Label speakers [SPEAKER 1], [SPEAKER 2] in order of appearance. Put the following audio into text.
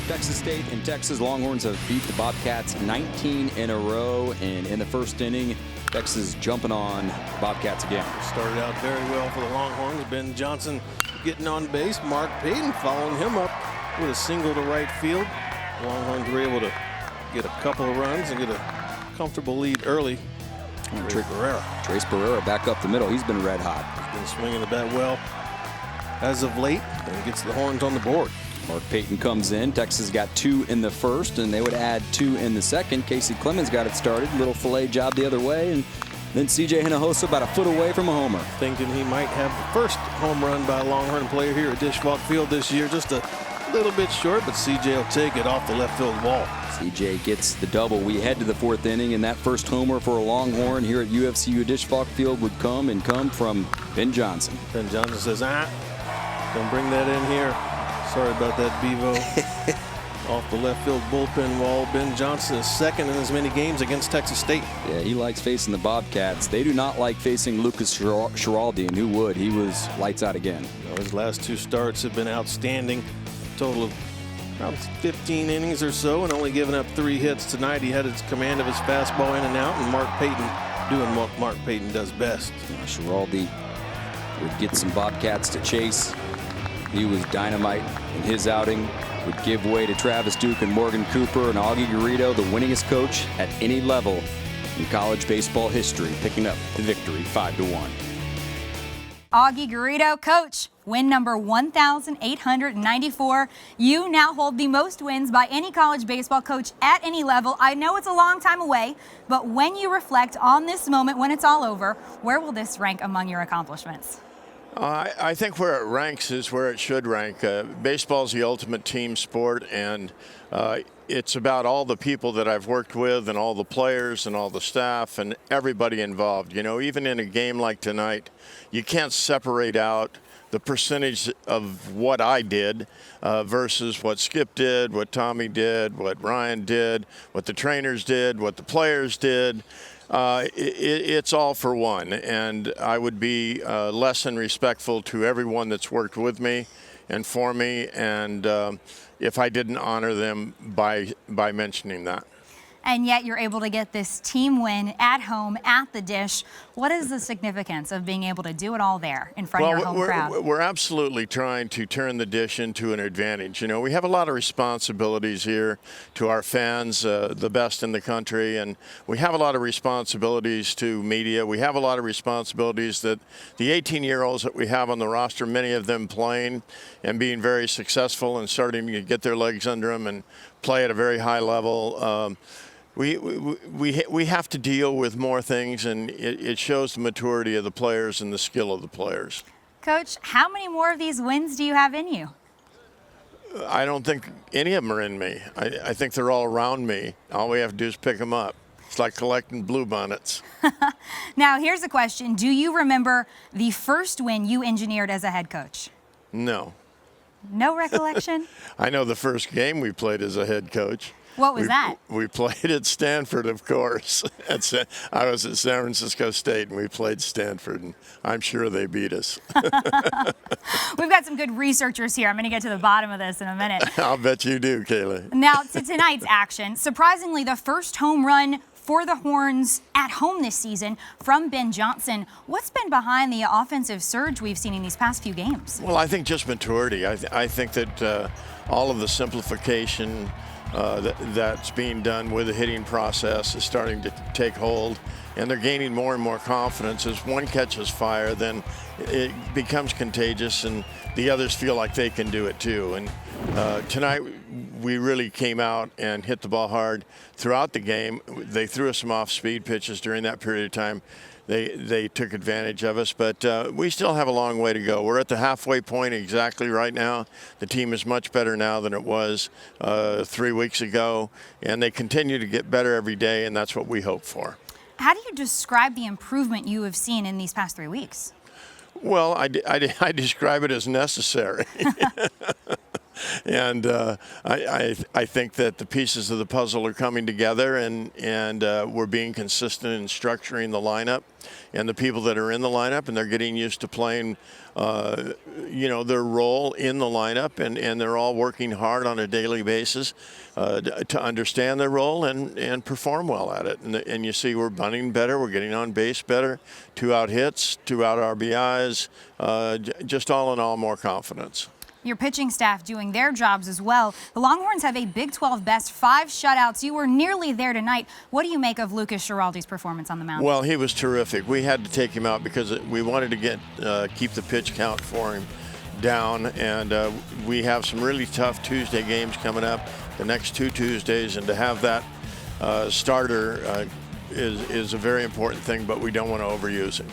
[SPEAKER 1] Texas State and Texas Longhorns have beat the Bobcats 19 in a row, and in the first inning, Texas jumping on Bobcats again.
[SPEAKER 2] Started out very well for the Longhorns. Ben Johnson getting on base. Mark Payton following him up with a single to right field. Longhorns were able to get a couple of runs and get a comfortable lead early.
[SPEAKER 1] Trace Barrera back up the middle. He's been red hot.
[SPEAKER 2] He's been swinging the bat well as of late and gets the Horns on the board.
[SPEAKER 1] Mark Payton comes in. Texas got 2 in the first, and they would add 2 in the second. Casey Clemens got it started. Little fillet job the other way, and then C.J. Hinojosa about a foot away from a homer.
[SPEAKER 2] Thinking he might have the first home run by a Longhorn player here at Disch-Falk Field this year. Just a little bit short, but C.J. will take it off the left field wall.
[SPEAKER 1] C.J. gets the double. We head to the 4th inning, and that first homer for a Longhorn here at UFCU Disch-Falk Field would come from Ben Johnson.
[SPEAKER 2] Ben Johnson says, don't bring that in here. Sorry about that, Bevo. Off the left field bullpen wall. Ben Johnson is second in as many games against Texas State.
[SPEAKER 1] Yeah, he likes facing the Bobcats. They do not like facing Lucas Schiraldi, and who would? He was lights out again.
[SPEAKER 2] His last 2 starts have been outstanding. A total of around 15 innings or so, and only giving up 3 hits tonight. He had his command of his fastball in and out, and Mark Payton doing what Mark Payton does best.
[SPEAKER 1] Schiraldi would get some Bobcats to chase. He was dynamite in his outing. Would give way to Travis Duke and Morgan Cooper, and Augie Garrido, the winningest coach at any level in college baseball history, picking up the victory 5-1.
[SPEAKER 3] Augie Garrido, coach, win number 1,894. You now hold the most wins by any college baseball coach at any level. I know it's a long time away, but when you reflect on this moment, when it's all over, where will this rank among your accomplishments?
[SPEAKER 4] I think where it ranks is where it should rank. Baseball is the ultimate team sport, and it's about all the people that I've worked with and all the players and all the staff and everybody involved. You know, even in a game like tonight, you can't separate out the percentage of what I did versus what Skip did, what Tommy did, what Ryan did, what the trainers did, what the players did. It's all for one, and I would be less than respectful to everyone that's worked with me and for me, and if I didn't honor them by mentioning that.
[SPEAKER 3] And yet you're able to get this team win at home at the Dish. What is the significance of being able to do it all there in front of your home crowd?
[SPEAKER 4] We're absolutely trying to turn the Dish into an advantage. You know, we have a lot of responsibilities here to our fans, the best in the country, and we have a lot of responsibilities to media. We have a lot of responsibilities that the 18-year-olds that we have on the roster, many of them playing and being very successful and starting to get their legs under them and play at a very high level. We have to deal with more things, and it shows the maturity of the players and the skill of the players.
[SPEAKER 3] Coach, how many more of these wins do you have in you?
[SPEAKER 4] I don't think any of them are in me. I think they're all around me. All we have to do is pick them up. It's like collecting bluebonnets.
[SPEAKER 3] Now, here's a question. Do you remember the first win you engineered as a head coach?
[SPEAKER 4] No.
[SPEAKER 3] No recollection?
[SPEAKER 4] I know the first game we played as a head coach.
[SPEAKER 3] What was that?
[SPEAKER 4] We played at Stanford, of course. I was at San Francisco State, and we played Stanford, and I'm sure they beat us.
[SPEAKER 3] We've got some good researchers here. I'm going to get to the bottom of this in a minute.
[SPEAKER 4] I'll bet you do, Kayla.
[SPEAKER 3] Now, to tonight's action. Surprisingly, the first home run for the Horns at home this season from Ben Johnson. What's been behind the offensive surge we've seen in these past few games?
[SPEAKER 4] Well, I think just maturity. I think that all of the simplification that's being done with the hitting process is starting to take hold, and they're gaining more and more confidence. As one catches fire, then it becomes contagious, and the others feel like they can do it too. And tonight we really came out and hit the ball hard throughout the game. They threw us some off-speed pitches during that period of time. They took advantage of us, but we still have a long way to go. We're at the halfway point exactly right now. The team is much better now than it was 3 weeks ago, and they continue to get better every day, and that's what we hope for.
[SPEAKER 3] How do you describe the improvement you have seen in these past 3 weeks?
[SPEAKER 4] Well, I describe it as necessary. And I think that the pieces of the puzzle are coming together, and we're being consistent in structuring the lineup, and the people that are in the lineup, and they're getting used to playing, their role in the lineup, and they're all working hard on a daily basis to understand their role and perform well at it. And you see we're bunting better, we're getting on base better, 2-out hits, 2-out RBIs, just all in all more confidence.
[SPEAKER 3] Your pitching staff doing their jobs as well. The Longhorns have a Big 12 best 5 shutouts. You were nearly there tonight. What do you make of Lucas Giraldi's performance on the mound?
[SPEAKER 4] Well, he was terrific. We had to take him out because we wanted to keep the pitch count for him down, and we have some really tough Tuesday games coming up, the next 2 Tuesdays, and to have that starter is a very important thing, but we don't want to overuse him.